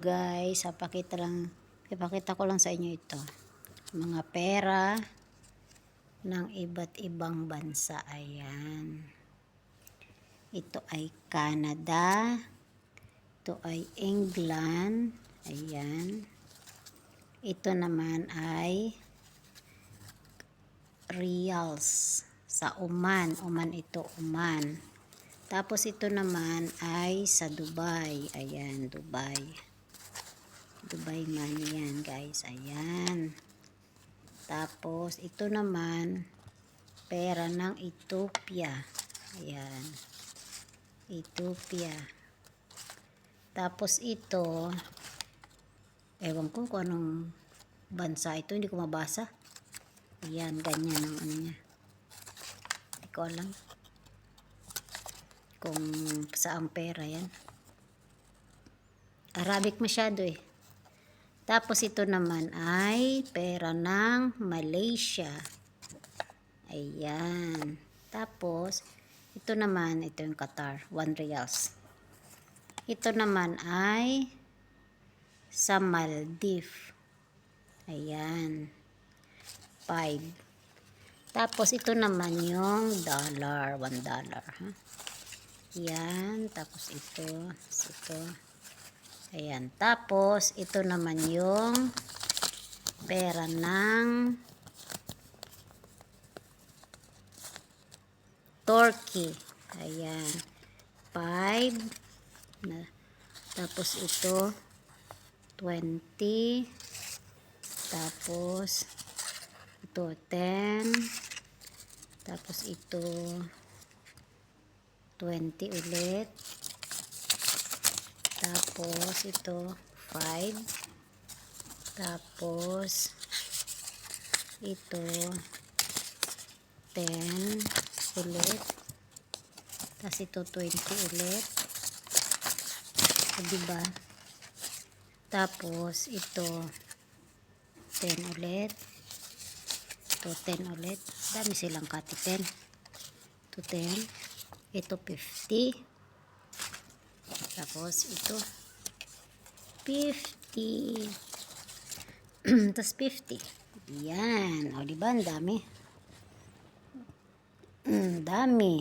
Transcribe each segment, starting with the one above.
Guys, ipakita ko lang sa inyo ito. Mga pera ng iba't ibang bansa. Ayan. Ito ay Canada. Ito ay England. Ayan. Ito naman ay Reals sa Oman. Oman ito, Oman. Tapos ito naman ay sa Dubai. Ayan, Dubai. Dubai money yan, guys. Ayan. Tapos ito naman pera ng Ethiopia. Ayan. Ethiopia. Tapos ito, ewan ko kung anong bansa ito, hindi ko mabasa. Ayan, ganyan ang ano niya. Hindi ko alam kung saan pera yan. Arabic masyado eh. Tapos ito naman ay pera ng Malaysia. Ayan. Tapos ito naman, ito yung Qatar, 1 reals. Ito naman ay sa Maldives. Ayan. 5. Tapos ito naman yung dollar, 1 dollar. Ha? Ayan. Tapos ito. Ayan. Tapos ito naman yung pera ng Turkey. Ayan. 5. Tapos ito 20. Tapos ito 10. Tapos ito 20 ulit. Tapos ito 5. Tapos ito 10 ulit. Tapos ito 20 ulit. O, diba? Tapos ito 10 ulit. Ito 10 ulit. Dami silang kati 10. Ito 10. Ito 50. Tapos ito 50. Tapos 50. Yan. O, diba? Ang dami. Dami.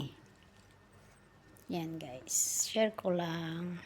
Yan, guys. Share ko lang.